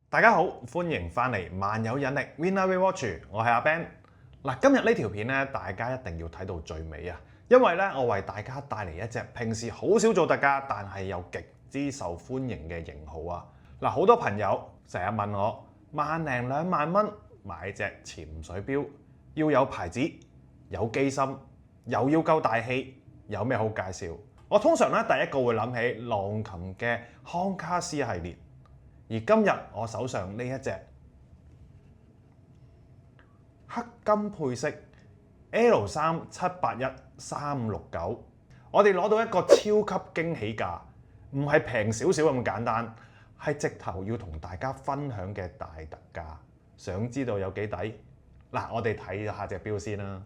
大家好，歡迎翻嚟萬有引力 Winner Watch， 我係阿 Ben。今日呢條片咧，大家一定要睇到最尾啊，因為咧我為大家帶嚟一隻平時好少做特價，但係又極之受歡迎嘅型號啊。好多朋友成日問我，1零2萬蚊買隻潛水錶，要有牌子、有機芯，又要夠大氣，有咩好介紹？我通常咧第一個會諗起浪琴嘅康卡斯系列。而今日我手上呢一隻黑金配色 L3-781-3569，我哋攞到一個超級驚喜價，唔係平少少咁簡單，係直頭要同大家分享嘅大特價。想知道有幾抵？我哋睇下隻錶先啦。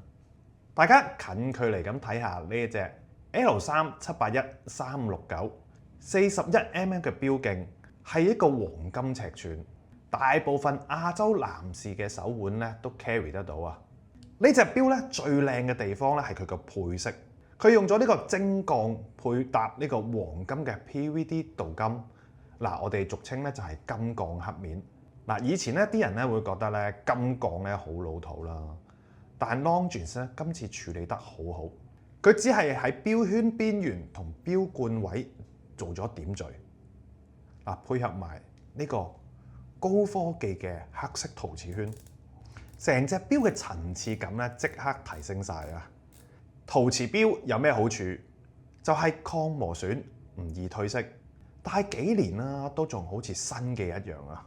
大家近距離咁睇下呢一隻 L3-781-3569 41mm 嘅錶徑。係一個黃金尺寸，大部分亞洲男士嘅手腕咧都 carry 得到啊！呢隻錶咧最靚嘅地方咧係佢個配色，佢用咗呢個精鋼配搭呢個黃金嘅 PVD 鍍金。我哋俗稱咧就係金鋼黑面。以前咧啲人咧會覺得咧金鋼咧好老土啦，但係 Longines 咧今次處理得好好，佢只係喺錶圈邊緣同錶冠位做咗點綴。配合埋呢個高科技嘅黑色陶瓷圈，成隻錶嘅層次感咧即刻提升晒啊！陶瓷錶有咩好處？就係抗磨損，唔易褪色，戴幾年啦都仲好似新嘅一樣啊！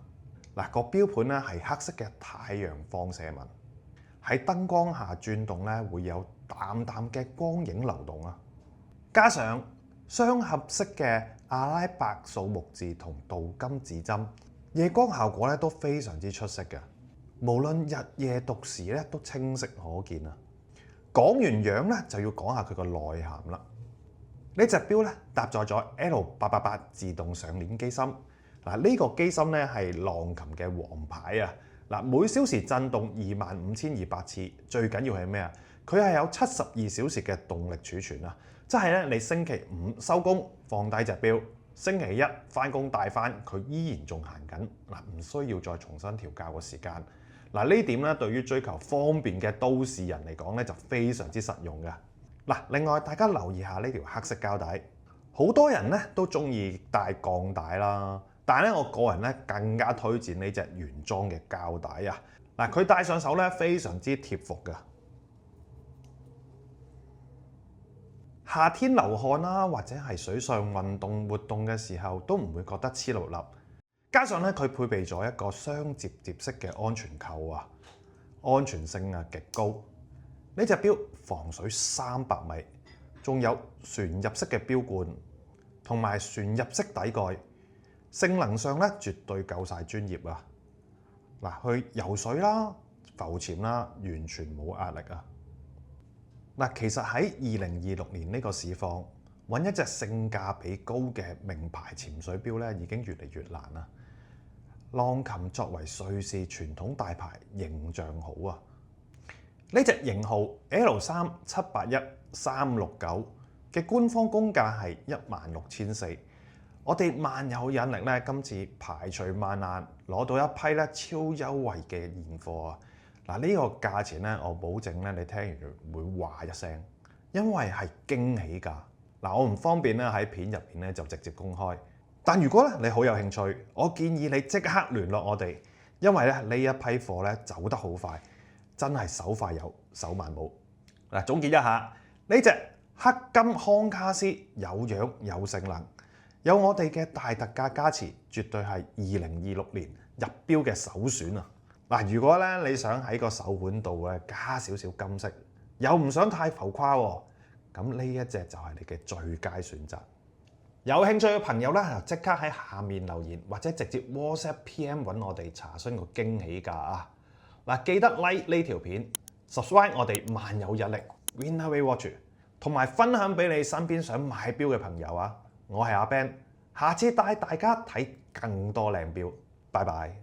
個錶盤咧係黑色嘅太陽放射紋，喺燈光下轉動咧會有淡淡嘅光影流動啊！加上雙合色嘅阿拉伯數目字同鍍金指針，夜光效果咧都非常之出色嘅。無論日夜讀時咧都清晰可見啊！講完樣咧就要講下佢個內涵啦。呢隻錶咧搭載咗 L888 自動上鏈機芯。呢個機芯咧係浪琴嘅王牌啊！每小時震動25200次，最緊要係咩啊？佢係有72小時嘅動力儲存啊！即係咧，你星期五收工放低隻錶，星期一翻工帶翻，佢依然仲行緊，唔需要再重新調校個時間。呢點咧對於追求方便嘅都市人嚟講咧就非常之實用嘅。另外大家留意下呢條黑色膠帶，好多人咧都中意帶鋼帶啦，但係咧我個人咧更加推薦呢隻原裝嘅膠帶啊！佢戴上手咧非常之貼服嘅。夏天流汗啦，或者係水上運動活動嘅時候，都唔會覺得黐笠笠。加上咧，佢配備咗一個雙摺疊式嘅安全扣啊，安全性極高。呢隻錶防水300米，仲有旋入式嘅錶冠，同埋旋入式底蓋，性能上咧絕對夠晒專業啊！去游水啦、浮潛啦，完全冇壓力啊！其實喺2026年呢個市況，揾一隻性價比高嘅名牌潛水錶咧，已經越嚟越難啦。浪琴作為瑞士傳統大牌，形象好啊！呢隻型號 L3-781-3569嘅官方公價係16400，我哋萬有引力咧今次排除萬難攞到一批咧超優惠嘅現貨啊！呢個價錢咧，我保證咧，你聽完會話一聲，因為係驚喜價。我唔方便咧喺片入邊咧就直接公開，但如果咧你好有興趣，我建議你即刻聯絡我哋，因為咧呢一批貨咧走得好快，真係手快有，手慢冇。總結一下，呢隻黑金康卡斯有樣有性能，有我哋嘅大特價加持，絕對係2026年入錶嘅首選啊！如果咧你想喺個手腕度加少少金色，又唔想太浮誇喎，咁呢一隻就係你嘅最佳選擇。有興趣嘅朋友咧，就即刻喺下面留言或者直接 WhatsApp PM 揾我哋查詢個驚喜價啊！記得 like 呢條片 ，subscribe 我哋萬有引力 Winner Watch， 同埋分享俾你身邊想買錶嘅朋友啊！我係阿 Ben， 下次帶大家睇更多靚錶，拜拜。